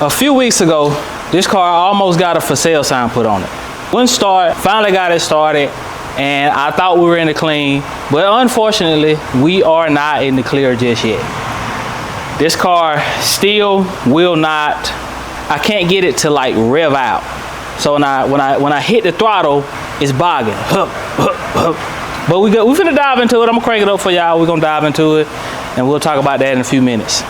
A few weeks ago, this car almost got a for sale sign put on it. Wouldn't start, finally got it started, and I thought we were in the clean, but unfortunately, we are not in the clear just yet. This car still will not, I can't get it to like rev out. So when I hit the throttle, it's bogging. But we finna dive into it. I'm gonna crank it up for y'all. We're gonna dive into it, and we'll talk about that in a few minutes.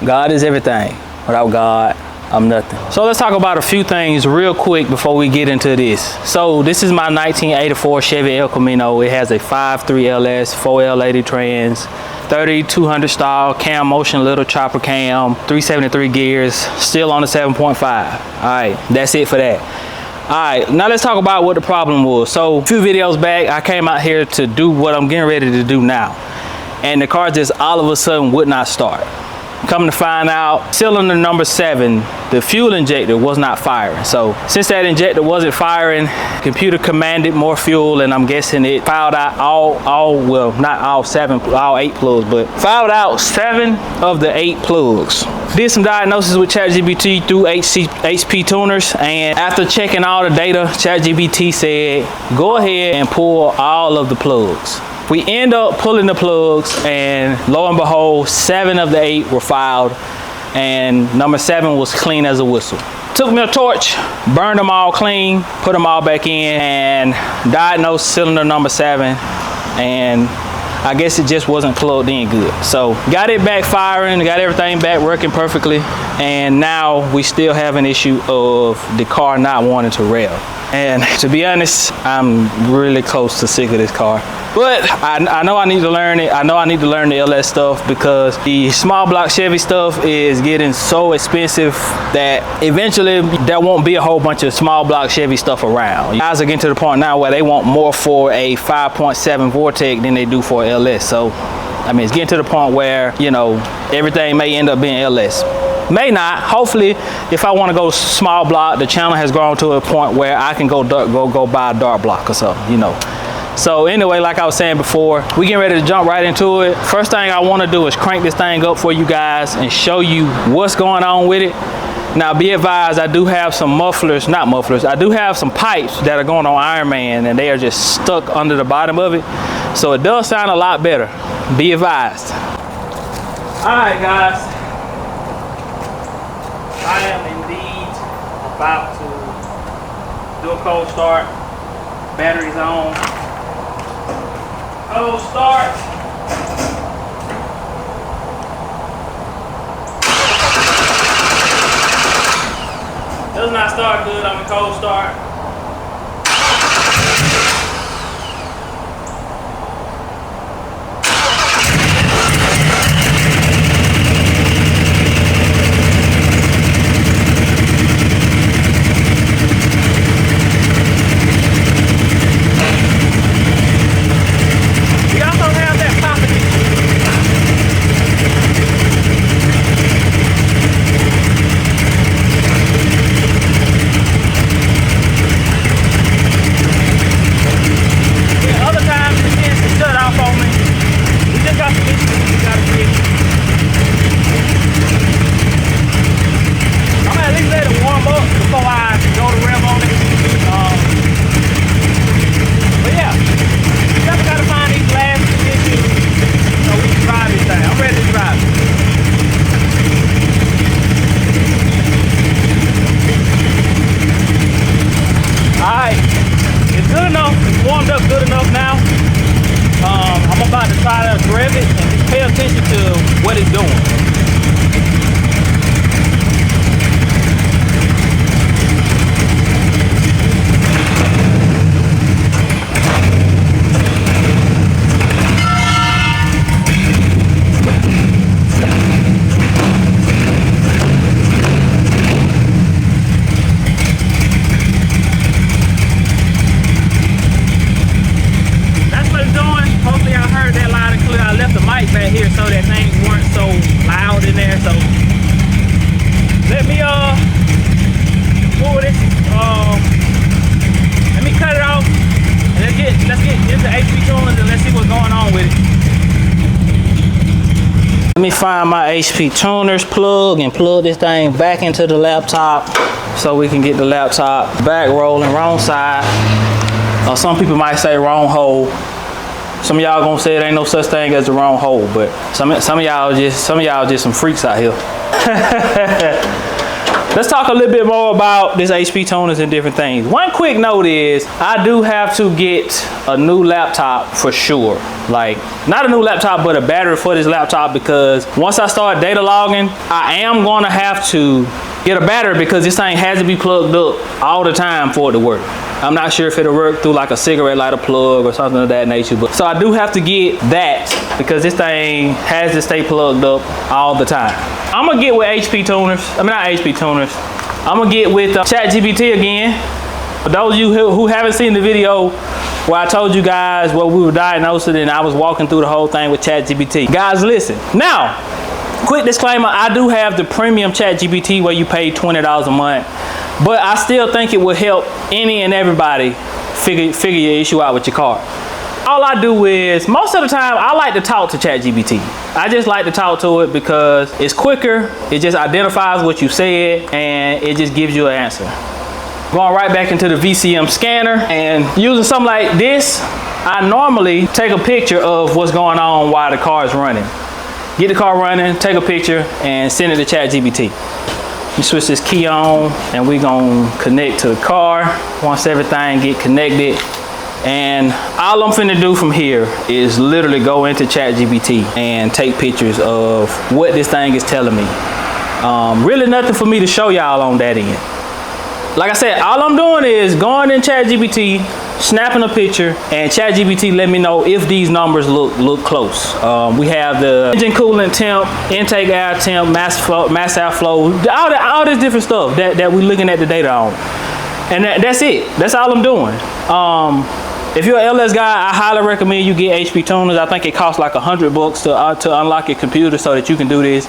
God is everything. Without God, I'm nothing. So let's talk about a few things real quick before we get into this. So this is my 1984 Chevy El Camino. It has a 5.3 LS, 4L80 trans, 3200 style, cam motion, little chopper cam, 373 gears, still on the 7.5. All right, that's it for that. All right, now let's talk about what the problem was. So a few videos back, I came out here to do what I'm getting ready to do now. And the car just all of a sudden would not start. Come to find out, cylinder number 7, the fuel injector was not firing. So since that injector wasn't firing, computer commanded more fuel, and I'm guessing it fouled out well, not all 8 plugs, but fouled out 7 of the 8 plugs. Did some diagnosis with ChatGPT through HP tuners, and after checking all the data, ChatGPT said, go ahead and pull all of the plugs. We end up pulling the plugs, and lo and behold, 7 of the 8 were fouled, and number 7 was clean as a whistle. Took me a torch, burned them all clean, put them all back in, and diagnosed cylinder number 7, and I guess it just wasn't plugged in good. So got it back firing, got everything back working perfectly, and now we still have an issue of the car not wanting to rev. And to be honest, I'm really close to sick of this car. But I know I need to learn it. I know I need to learn the LS stuff, because the small block Chevy stuff is getting so expensive that eventually there won't be a whole bunch of small block Chevy stuff around. Guys are getting to the point now where they want more for a 5.7 Vortec than they do for LS. So, I mean, it's getting to the point where, you know, everything may end up being LS. May not. Hopefully, if I want to go small block, the channel has grown to a point where I can go buy a dark block or something, you know. So anyway, like I was saying before, we getting ready to jump right into it. First thing I want to do is crank this thing up for you guys and show you what's going on with it. Now, be advised, I do have some I do have some pipes that are going on Ironman, and they are just stuck under the bottom of it. So it does sound a lot better. Be advised. All right, guys. I am indeed about to do a cold start. Batteries on. Cold start. Does not start good on the cold start. What it's doing. That's what it's doing. Hopefully I heard that loud and clear. I left the mic back here so that things weren't so loud. me find my HP tuners plug and plug this thing back into the laptop so we can get the laptop back rolling. Wrong side. Some people might say wrong hole. Some of y'all gonna say it ain't no such thing as the wrong hole, but some of y'all just some freaks out here. Let's talk a little bit more about this HP tuners and different things. One quick note is I do have to get a new laptop for sure. Like, not a new laptop, but a battery for this laptop, because once I start data logging, I am gonna have to get a battery because this thing has to be plugged up all the time for it to work. I'm not sure if it'll work through like a cigarette lighter plug or something of that nature, but so I do have to get that because this thing has to stay plugged up all the time. I'm gonna get with HP tuners. I mean, not HP tuners. I'm gonna get with ChatGPT again. For those of you who haven't seen the video where I told you guys what we were diagnosing and I was walking through the whole thing with ChatGPT. Guys, listen. Now, quick disclaimer, I do have the premium ChatGPT where you pay $20 a month, but I still think it will help any and everybody figure your issue out with your car. All I do is, most of the time, I like to talk to ChatGPT. I just like to talk to it because it's quicker, it just identifies what you said, and it just gives you an answer. Going right back into the VCM scanner, and using something like this, I normally take a picture of what's going on while the car is running. Get the car running, take a picture, and send it to ChatGPT. You switch this key on, and we're gonna connect to the car. Once everything get connected, and all I'm finna do from here is literally go into ChatGPT and take pictures of what this thing is telling me. Really nothing for me to show y'all on that end. Like I said, all I'm doing is going in ChatGPT, snapping a picture, and ChatGPT let me know if these numbers look close. We have the engine coolant temp, intake air temp, mass outflow, all this different stuff that we're looking at the data on. And that's it. That's all I'm doing. If you're an LS guy, I highly recommend you get HP tuners. I think it costs like $100 to unlock your computer so that you can do this.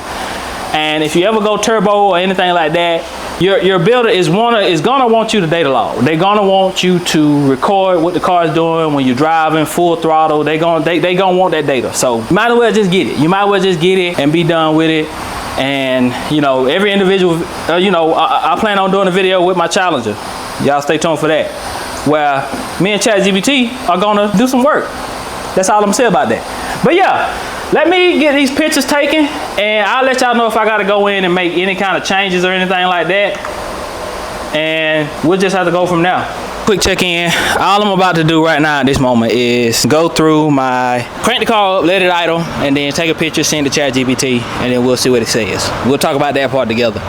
And if you ever go turbo or anything like that, your builder is gonna want you to data log. They're gonna want you to record what the car is doing when you're driving full throttle. They gonna want that data. So you might as well just get it. You might as well just get it and be done with it. And you know, every individual, I plan on doing a video with my Challenger. Y'all stay tuned for that, where me and ChatGPT are gonna do some work. That's all I'm gonna say about that. But yeah, let me get these pictures taken, and I'll let y'all know if I gotta go in and make any kind of changes or anything like that. And we'll just have to go from there. Quick check-in. All I'm about to do right now at this moment is go through crank the car up, let it idle, and then take a picture, send it to ChatGPT, and then we'll see what it says. We'll talk about that part together.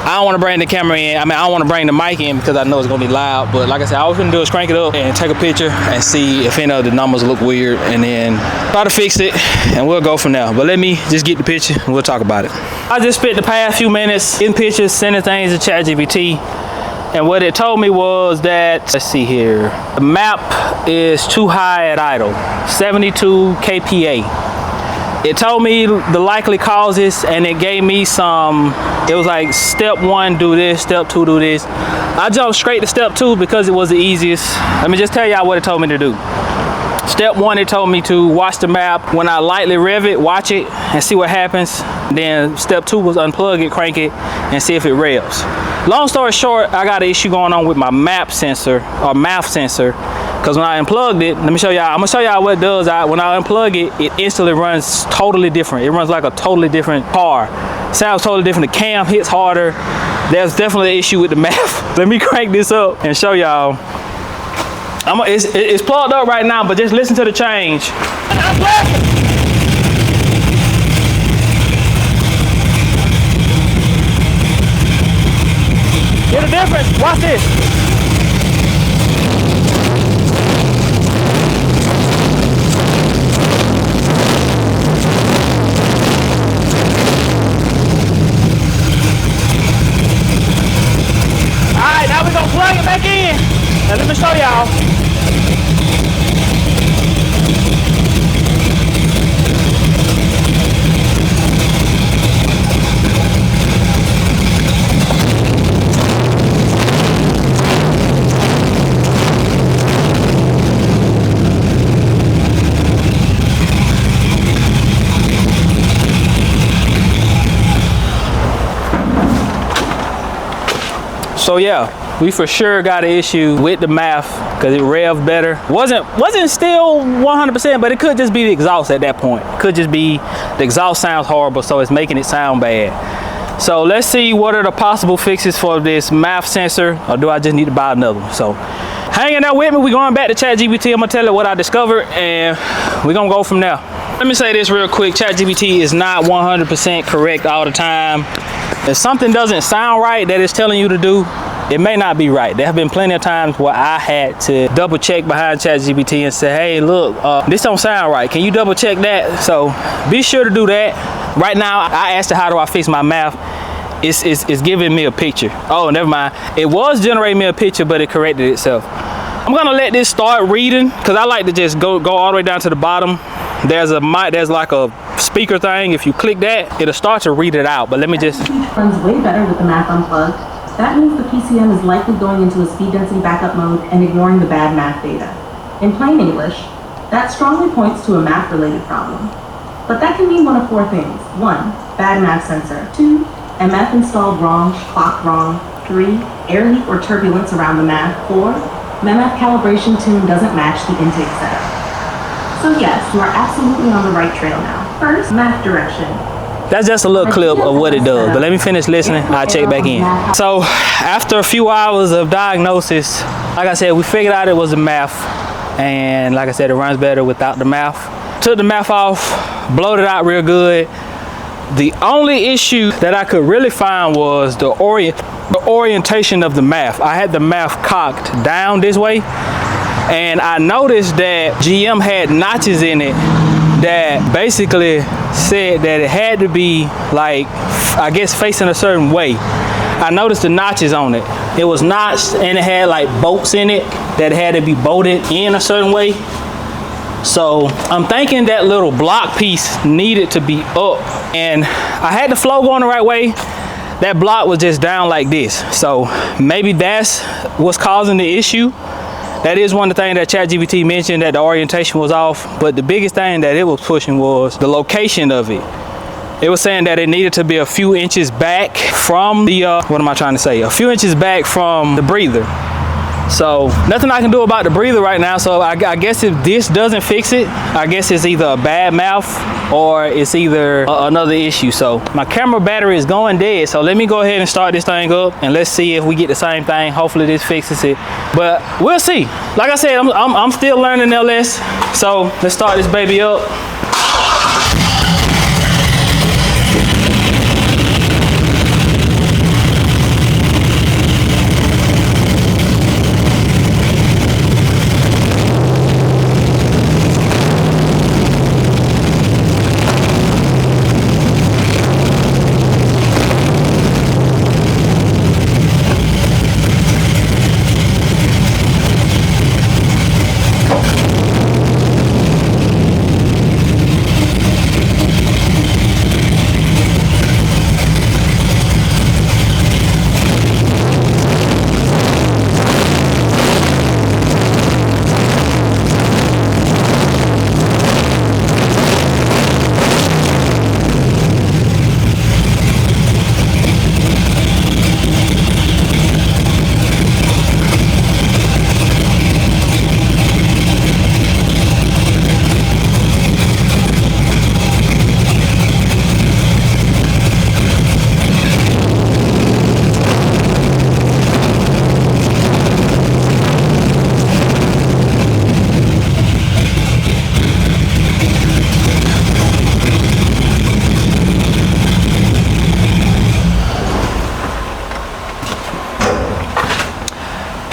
I don't want to bring the camera in. I don't want to bring the mic in because I know it's going to be loud. But like I said, all we're going to do is crank it up and take a picture and see if any of the numbers look weird, and then try to fix it, and we'll go from there. But let me just get the picture and we'll talk about it. I just spent the past few minutes in pictures, sending things to ChatGPT. And what it told me was that, let's see here, the map is too high at idle, 72 kPa. It told me the likely causes, and it gave me it was like step 1, do this, step 2, do this. I jumped straight to step 2 because it was the easiest. Let me just tell y'all what it told me to do. Step 1, it told me to watch the map. When I lightly rev it, watch it and see what happens. Then step 2 was unplug it, crank it, and see if it revs. Long story short, I got an issue going on with my map sensor, or mouth sensor, because when I unplugged it, let me show y'all, I'm gonna show y'all what it does. When I unplug it, it instantly runs totally different. It runs like a totally different car. Sounds totally different. The cam hits harder. There's definitely an issue with the map. Let me crank this up and show y'all. It's plugged up right now, but just listen to the change. Get a difference. Watch this. Alright, now we're gonna plug it back in. Now let me show y'all. So yeah, we for sure got an issue with the math because it revved better. Wasn't still 100%, but it could just be the exhaust at that point. It could just be the exhaust sounds horrible, so it's making it sound bad. So let's see what are the possible fixes for this math sensor, or do I just need to buy another one? So hanging out with me, we're going back to ChatGPT. I'm gonna tell it what I discovered and we're gonna go from there. Let me say this real quick, ChatGPT is not 100% correct all the time. If something doesn't sound right that it's telling you to do, it may not be right. There have been plenty of times where I had to double check behind ChatGPT and say, hey, look, this don't sound right. Can you double check that? So be sure to do that. Right now, I asked it, how do I fix my math? It's giving me a picture. Oh, never mind. It was generating me a picture, but it corrected itself. I'm gonna let this start reading because I like to just go all the way down to the bottom. There's like a speaker thing. If you click that, it'll start to read it out. But let me just. Runs way better with the math unplugged. That means the PCM is likely going into a speed density backup mode and ignoring the bad math data. In plain English, that strongly points to a math-related problem. But that can mean one of 4 things. 1, bad math sensor. 2, MF installed wrong, clocked wrong. 3, air leak or turbulence around the math. 4, MF calibration tune doesn't match the intake setup. So yes, you are absolutely on the right trail now. First, math direction. That's just a little clip of what it does, but let me finish listening. I'll check back in. So after a few hours of diagnosis, like I said, we figured out it was the math, and like I said, it runs better without the math. Took the math off, blowed it out real good. The only issue that I could really find was the orientation of the math. I had the math cocked down this way, and I noticed that GM had notches in it that basically said that it had to be, like, I guess facing a certain way. I noticed the notches on it. It was notched and it had like bolts in it that had to be bolted in a certain way. So I'm thinking that little block piece needed to be up, and I had the flow going the right way. That block was just down like this. So maybe that's what's causing the issue. That is one of the things that ChatGPT mentioned, that the orientation was off, but the biggest thing that it was pushing was the location of it. It was saying that it needed to be a few inches back from the, what am I trying to say? A few inches back from the breather. So nothing I can do about the breather right now. So I guess if this doesn't fix it, I guess it's either a bad mouth or it's either another issue. So my camera battery is going dead. So let me go ahead and start this thing up and let's see if we get the same thing. Hopefully this fixes it, but we'll see. Like I said, I'm still learning LS. So let's start this baby up.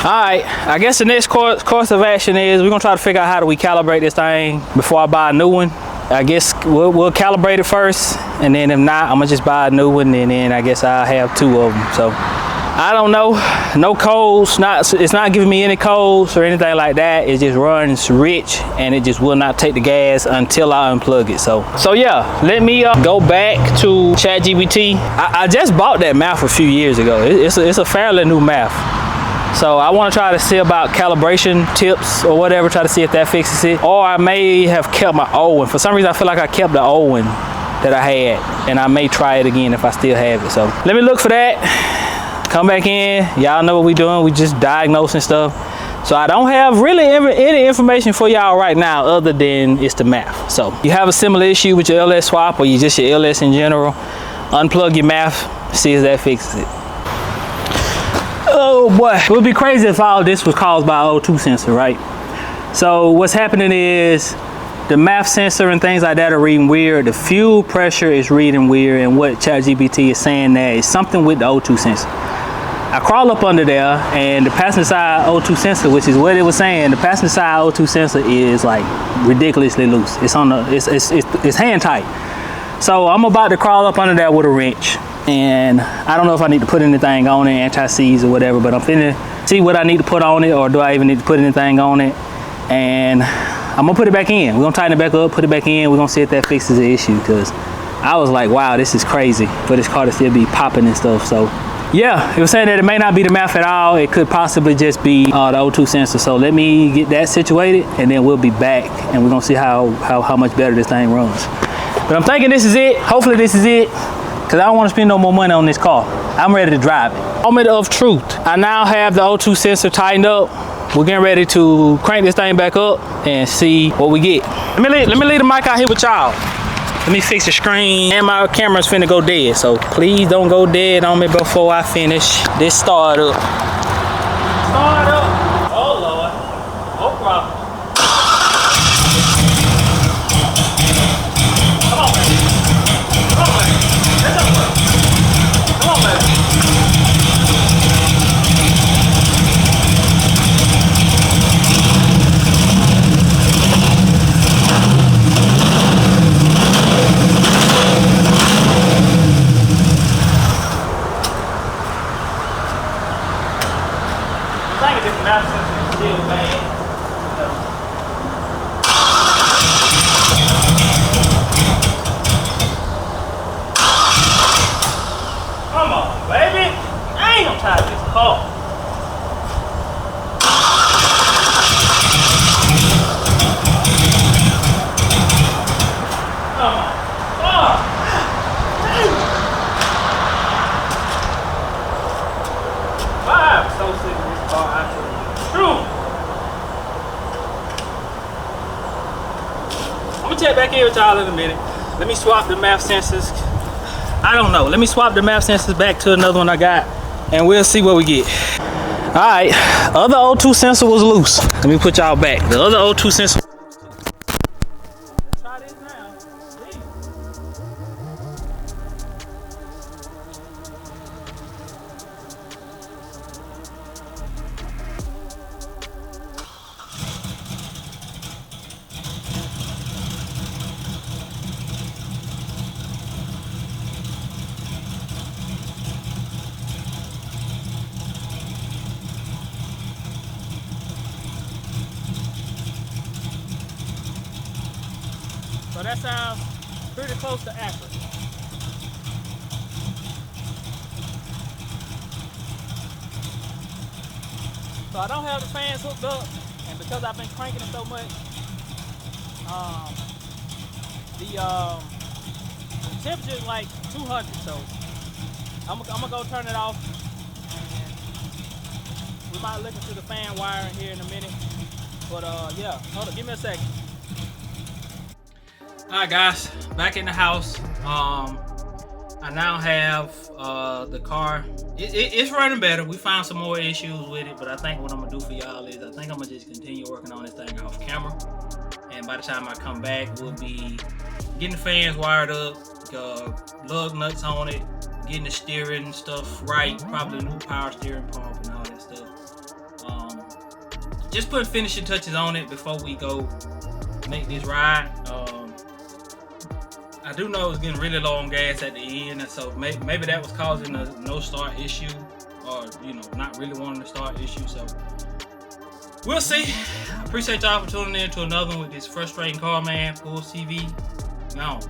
Alright, I guess the next course of action is we're gonna try to figure out how do we calibrate this thing before I buy a new one. I guess we'll calibrate it first, and then if not, I'm gonna just buy a new one, and then I guess I'll have 2 of them. So I don't know, no codes, it's not giving me any codes or anything like that. It just runs rich and it just will not take the gas until I unplug it. So yeah, let me go back to ChatGPT. I just bought that mouth a few years ago. It's a fairly new mouth. So I want to try to see about calibration tips or whatever, try to see if that fixes it. Or I may have kept my old one. For some reason I feel like I kept the old one that I had, and I may try it again if I still have it. So let me look for that. come back in. Y'all know what we doing. We just diagnosing stuff. So I don't have really any information for y'all right now other than it's the MAF. So you have a similar issue with your LS swap or you just your LS in general, unplug your MAF, see if that fixes it. Oh boy, it would be crazy if all this was caused by O2 sensor, right? So what's happening is the MAF sensor and things like that are reading weird. The fuel pressure is reading weird, and what ChatGPT is saying there is something with the O2 sensor. I crawl up under there, and the passenger side O2 sensor, which is what it was saying, the passenger side O2 sensor is like ridiculously loose. It's on the, it's hand tight. So I'm about to crawl up under there with a wrench, and I don't know if I need to put anything on it, anti-seize or whatever, but I'm finna see what I need to put on it, or do I even need to put anything on it, and I'm gonna put it back in. We're gonna tighten it back up, put it back in. We're gonna see if that fixes the issue, because I was like, wow, this is crazy for this car to still be popping and stuff. So yeah, it was saying that it may not be the MAF at all. It could possibly just be the O2 sensor. So let me get that situated, and then we'll be back, and we're gonna see how much better this thing runs. But I'm thinking this is it. Hopefully this is it, because I don't want to spend no more money on this car. I'm ready to drive it. Moment of truth. I now have the O2 sensor tightened up. We're getting ready to crank this thing back up and see what we get. Let me leave the mic out here with y'all. Let me fix the screen, and my camera's finna go dead, so please don't go dead on me before I finish this startup. Start up. Oh Lord. No problem. Come on, baby. Come on, baby. Let's go. Come on, baby. Come on, baby. I ain't gonna tie this car. Come on. Oh. I'm so sick of this car. I tell you. True. I'm gonna check back in with y'all in a minute. Let me swap the MAF sensors. I don't know. Let me swap the MAF sensors back to another one I got, and we'll see what we get. All right, other O2 sensor was loose. Let me put y'all back. The other O2 sensor. Let's try this now. See. So that sounds pretty close to accurate. So I don't have the fans hooked up, and because I've been cranking it so much, the temperature is like 200. So I'm gonna go turn it off, and we might look into the fan wiring here in a minute. But yeah, hold on, give me a second. Alright guys, back in the house. I now have the car. It's running better. We found some more issues with it, but I think what I'm gonna do for y'all is I think I'm gonna just continue working on this thing off camera. And by the time I come back, we'll be getting the fans wired up, lug nuts on it, getting the steering stuff right, probably a new power steering pump and all that stuff. Just putting finishing touches on it before we go make this ride. I do know it's getting really low on gas at the end, and so maybe that was causing a no start issue, or not really wanting to start issue. So we'll see. I appreciate y'all for tuning in to another one with this frustrating car man, PullsTv. Gone.